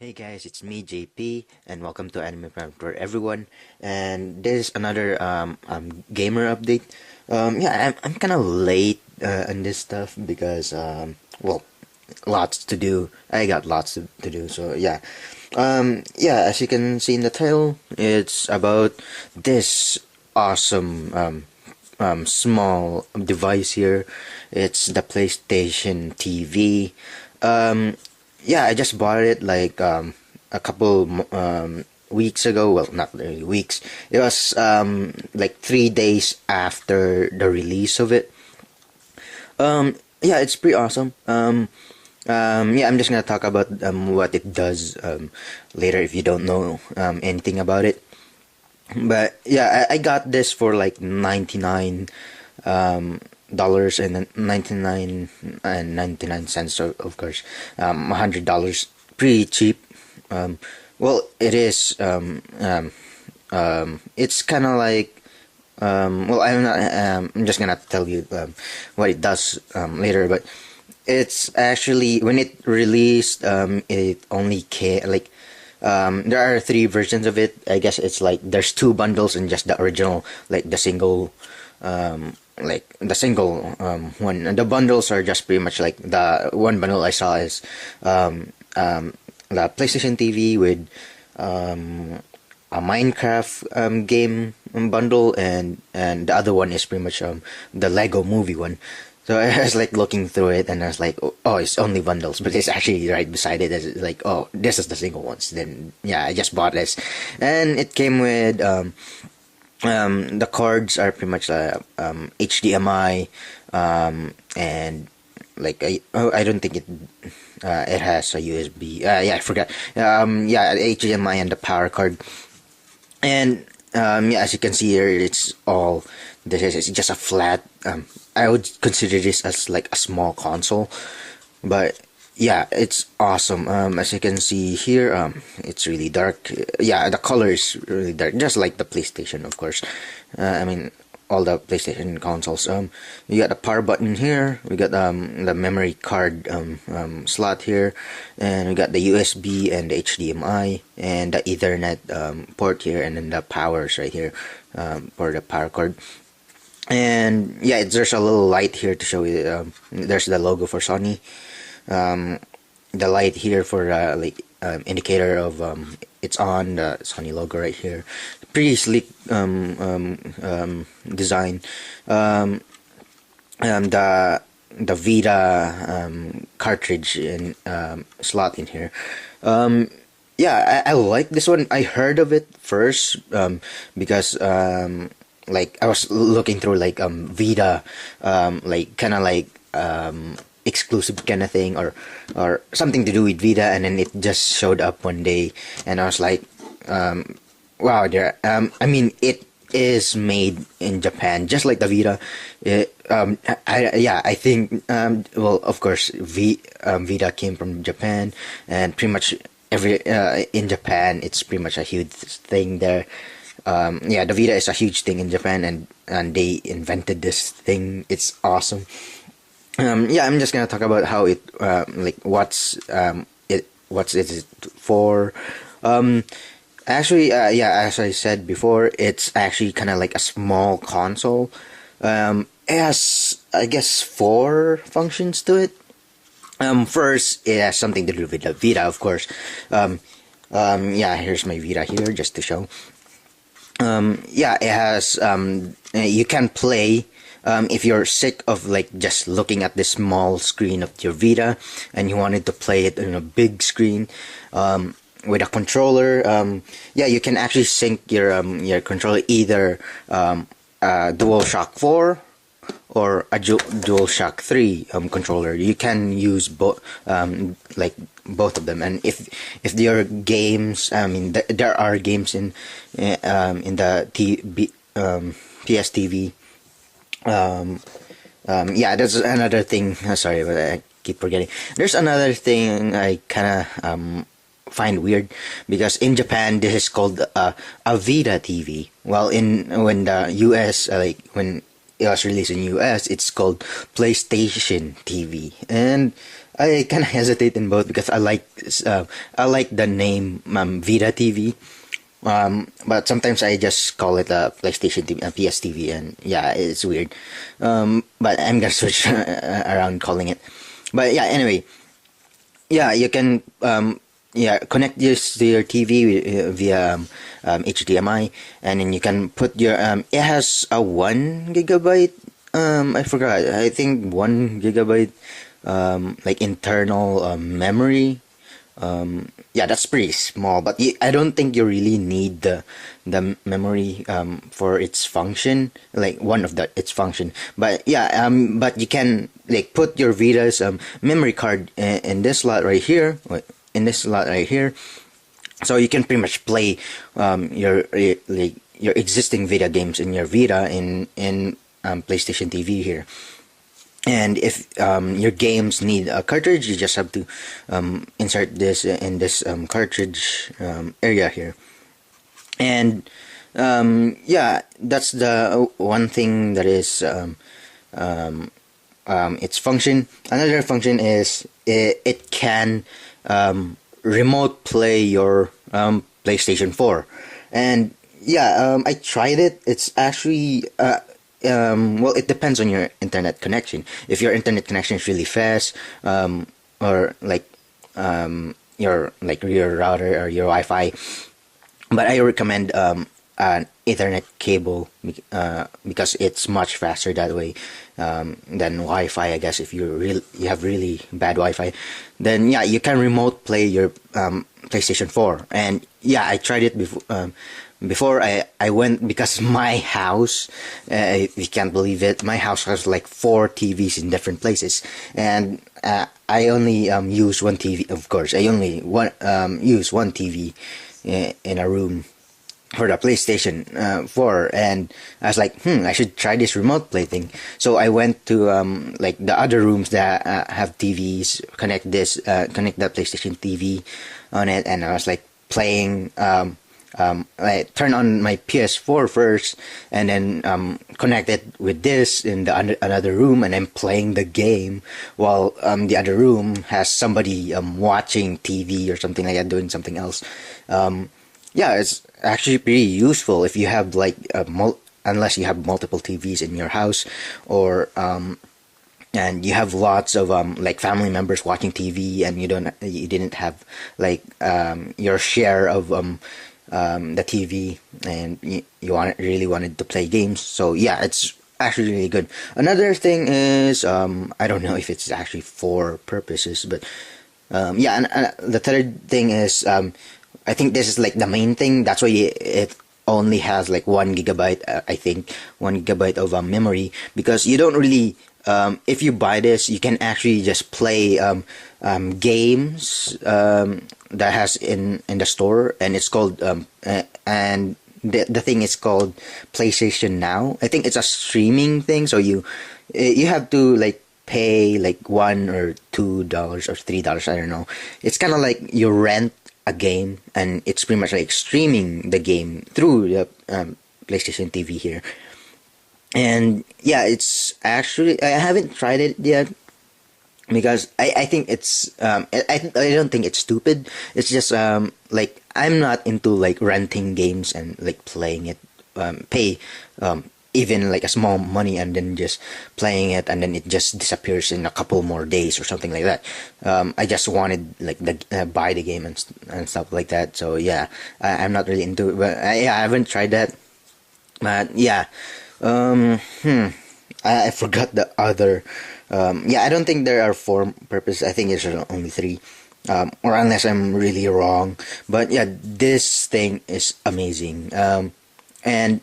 Hey guys, it's me JP, and welcome to Anime Prime for everyone. And this is another gamer update. I'm kind of late on this stuff because lots to do. I got lots to do. So as you can see in the title, it's about this awesome small device here. It's the PlayStation TV. I just bought it like a couple weeks ago. Well, not really weeks. It was like 3 days after the release of it. It's pretty awesome. I'm just gonna talk about what it does later if you don't know anything about it. But yeah, I got this for like $99 and 99 and 99 cents, of course. $100, pretty cheap. It is. It's kind of like. I'm not. I'm just gonna tell you what it does later, but it's actually when it released. It only came like. There are three versions of it. I guess it's like there's two bundles and just the original, like the single, one. And the bundles are just pretty much like the one bundle I saw is the PlayStation TV with a Minecraft game bundle, and the other one is pretty much the Lego Movie one. So I was like looking through it, and I was like, oh, it's only bundles, but it's actually right beside it. It's like, oh, this is the single ones. Then yeah, I just bought this, and it came with the cords are pretty much HDMI, and like I don't think it has a USB. I forgot. HDMI and the power cord, and as you can see here, it's all this is. It's just a flat. I would consider this as like a small console, but yeah, it's awesome. As you can see here, it's really dark. Yeah, the color is really dark, just like the PlayStation, of course. I mean, all the PlayStation consoles. You got the power button here. We got the memory card slot here, and we got the USB and the HDMI and the Ethernet port here, and then the powers right here for the power cord. And yeah, there's a little light here to show you. There's the logo for Sony. The light here for indicator of it's on, the Sony logo right here. Pretty sleek design. The Vita cartridge in slot in here. I like this one. I heard of it first because like I was looking through like Vita like kind of like exclusive kind of thing, or something to do with Vita, and then it just showed up one day, and I was like, wow, there. I mean, it is made in Japan, just like the Vita. I think of course Vita came from Japan, and pretty much every in Japan it's pretty much a huge thing there. The Vita is a huge thing in Japan, and they invented this thing. It's awesome. I'm just gonna talk about how it what's it for. As I said before, it's actually kind of like a small console. It has, I guess, four functions to it. First, it has something to do with the Vita, of course. Here's my Vita here just to show. It has you can play if you're sick of like just looking at this small screen of your Vita and you wanted to play it on a big screen with a controller. You can actually sync your controller, either DualShock 4 or a DualShock 3 controller. You can use both, like both of them. And if there are games, I mean, there are games in the PS TV. There's another thing. Sorry, but I keep forgetting. There's another thing I kind of find weird, because in Japan this is called a Vita TV. Well, when the US when it was released in US, it's called PlayStation TV. And I kind of hesitate in both because I like the name Vita TV. But sometimes I just call it a PlayStation TV, a PS TV, and yeah, it's weird. But I'm gonna switch around calling it. But yeah, anyway, yeah, you can yeah, connect this to your TV via HDMI, and then you can put your it has a 1 gigabyte. I forgot. I think 1 gigabyte like internal memory. Yeah, that's pretty small, but I don't think you really need the memory for its function, like one of the its function. But yeah, but you can like put your Vita's memory card in this slot right here, in this slot right here, so you can pretty much play like your existing Vita games in your Vita in PlayStation TV here. And if your games need a cartridge, you just have to insert this in this cartridge area here. And yeah, that's the one thing that is its function. Another function is it can remote play your PlayStation 4. And yeah, I tried it. It's actually well, it depends on your internet connection. If your internet connection is really fast, or like your router or your Wi-Fi, but I recommend an Ethernet cable because it's much faster that way than Wi-Fi. I guess if you have really bad Wi-Fi, then yeah, you can remote play your PlayStation 4. And yeah, I tried it before. Before I went, because my house, if you can't believe it, my house has like 4 TVs in different places, and I only use one TV. Of course, I only use one TV in a room for the PlayStation 4, and I was like, I should try this remote play thing. So I went to like the other rooms that have TVs, connect the PlayStation TV on it, and I was like playing. I turn on my PS4 first, and then connect it with this in the another room, and I'm playing the game while the other room has somebody watching TV or something like that, doing something else. Yeah, it's actually pretty useful if you have like unless you have multiple TVs in your house, or and you have lots of like family members watching TV, and you didn't have like your share of the TV, and you really wanted to play games. So yeah, it's actually really good. Another thing is I don't know if it's actually for purposes, but yeah, and the third thing is I think this is like the main thing. That's why it only has like 1 gigabyte. I think 1 gigabyte of memory, because you don't really. If you buy this, you can actually just play games that has in the store, and it's called and the thing is called PlayStation Now. I think it's a streaming thing, so you have to like pay like $1 or $2 or $3. I don't know. It's kind of like you rent a game, and it's pretty much like streaming the game through the PlayStation TV here. And yeah, it's actually, I haven't tried it yet, because I think it's I don't think it's stupid. It's just like I'm not into like renting games and like playing it, pay even like a small money and then just playing it, and then it just disappears in a couple more days or something like that. I just wanted like buy the game and stuff like that. So yeah, I'm not really into it, but yeah, I haven't tried that. But yeah. I forgot the other. Yeah, I don't think there are 4 purposes. I think it's only 3. Or unless I'm really wrong. But yeah, this thing is amazing. And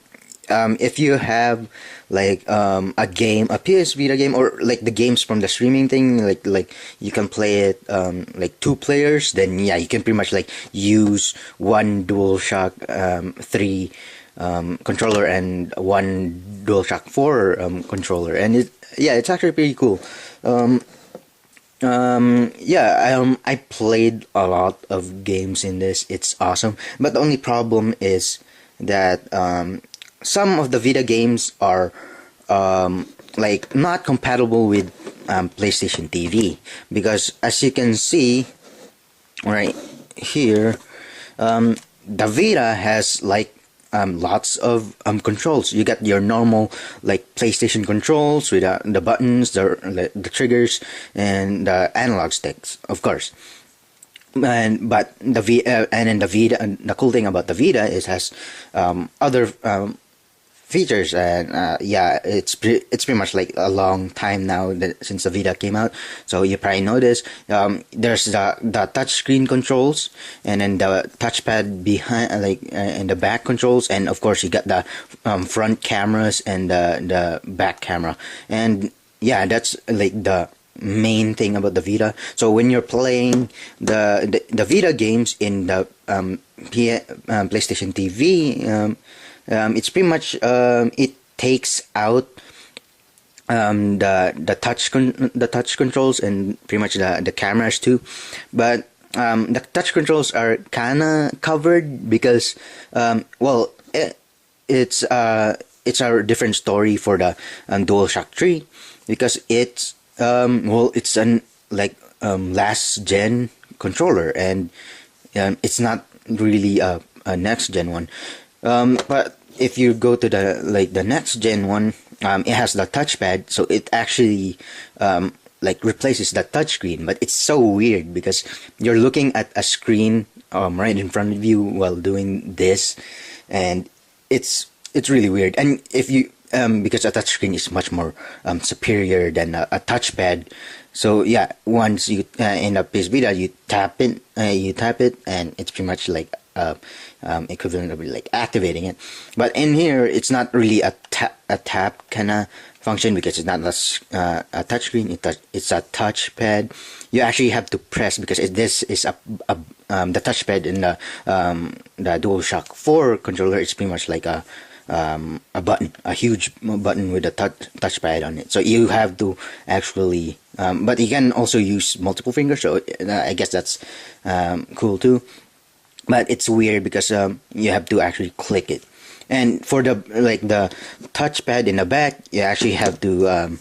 if you have like a game, a PS Vita game, or like the games from the streaming thing, like you can play it like 2 players, then yeah, you can pretty much like use one DualShock 3 controller and one DualShock 4 controller, and it's actually pretty cool. Yeah, I played a lot of games in this. It's awesome, but the only problem is that some of the Vita games are like not compatible with PlayStation TV, because as you can see right here, the Vita has like lots of controls. You got your normal like PlayStation controls with the buttons, the triggers, and the analog sticks, of course. And but the and then the Vita, and the cool thing about the Vita is has other features, and yeah, it's pretty much like a long time now since the Vita came out. So you probably noticed there's the touchscreen controls, and then the touchpad behind, like in the back controls, and of course you got the front cameras and the back camera, and yeah, that's like the main thing about the Vita. So when you're playing the Vita games in the PlayStation TV, it's pretty much it takes out the touch controls and pretty much the cameras too, but the touch controls are kinda covered because well, it's a different story for the DualShock 3, because it's well, it's an like last gen controller, and it's not really a next gen one. But if you go to the next gen one, it has the touchpad, so it actually like replaces the touchscreen. But it's so weird because you're looking at a screen right in front of you while doing this, and it's really weird. And if you because a touchscreen is much more superior than a touchpad. So yeah, once you in a PS Vita, you tap it, and it's pretty much like equivalent of like activating it. But in here, it's not really a tap kind of function, because it's not a touchscreen. It's a touchpad. You actually have to press, because this is the touchpad in the DualShock 4 controller. It's pretty much like a button, a huge button with a touchpad on it. So you have to actually, but you can also use multiple fingers. So I guess that's cool too. But it's weird because you have to actually click it. And for the touchpad in the back, you actually have to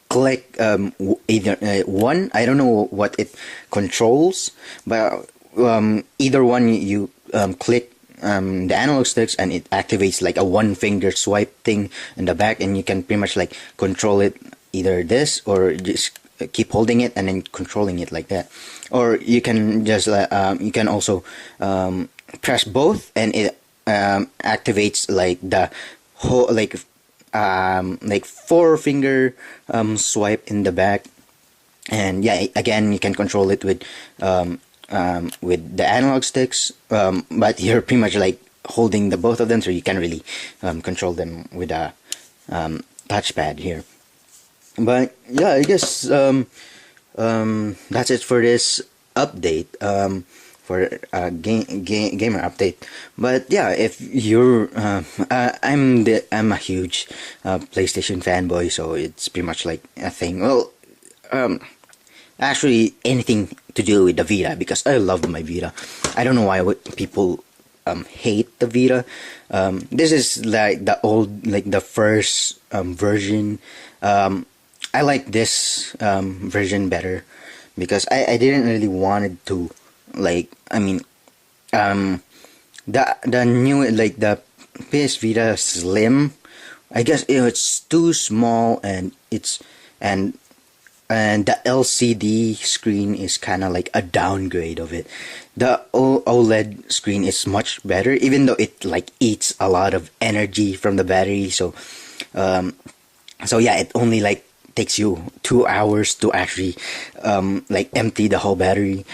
click either one. I don't know what it controls, but either one you click the analog sticks, and it activates like a one finger swipe thing in the back, and you can pretty much like control it either this, or just keep holding it and then controlling it like that. Or you can just you can also press both, and it activates like the whole like four finger swipe in the back. And yeah, again, you can control it with the analog sticks, but you're pretty much like holding the both of them, so you can't really control them with a touchpad here. But yeah, I guess that's it for this update, for gamer update. But yeah, if you're I'm a huge PlayStation fanboy, so it's pretty much like a thing. Well, actually anything to do with the Vita, because I love my Vita. I don't know why people hate the Vita. This is like the old, like the first version. I like this version better, because I didn't really wanted to, like, I mean, the new, like the PS Vita Slim, I guess it's too small, and and the LCD screen is kind of like a downgrade of it. The OLED screen is much better, even though it like eats a lot of energy from the battery. So yeah, it only like takes you 2 hours to actually like empty the whole battery.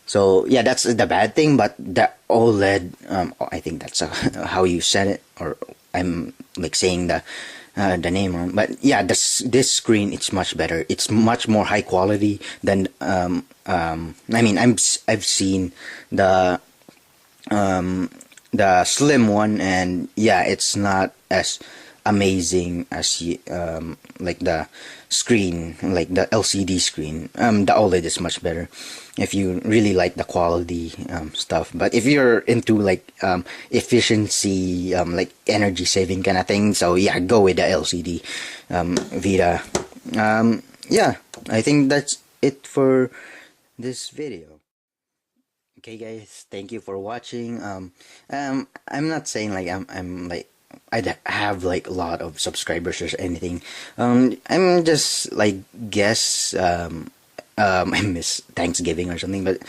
So yeah, that's the bad thing. But the OLED, I think that's how you said it, or I'm like saying the name wrong. But yeah, this screen, it's much better. It's much more high quality than I mean, I've seen the slim one, and yeah, it's not as amazing as like the screen, like the LCD screen. The OLED is much better if you really like the quality stuff. But if you're into like efficiency, like energy saving kind of thing, so yeah, go with the LCD Vita. yeah, I think that's it for this video. Okay, guys, thank you for watching. I'm not saying like I'm like have like a lot of subscribers or anything. I'm just like guess I miss Thanksgiving or something, but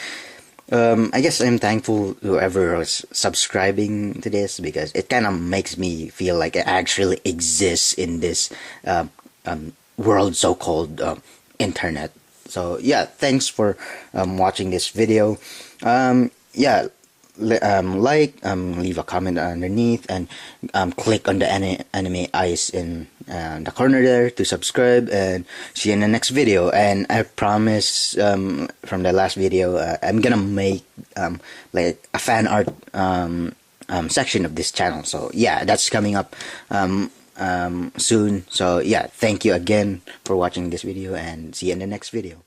I guess I'm thankful to whoever was subscribing to this because it kind of makes me feel like I actually exist in this world so-called internet. So yeah, thanks for watching this video. Yeah, like, leave a comment underneath, and click on the anime eyes in the corner there to subscribe, and see you in the next video. And I promise, from the last video, I'm gonna make like a fan art section of this channel. So yeah, that's coming up soon. So yeah, thank you again for watching this video, and see you in the next video.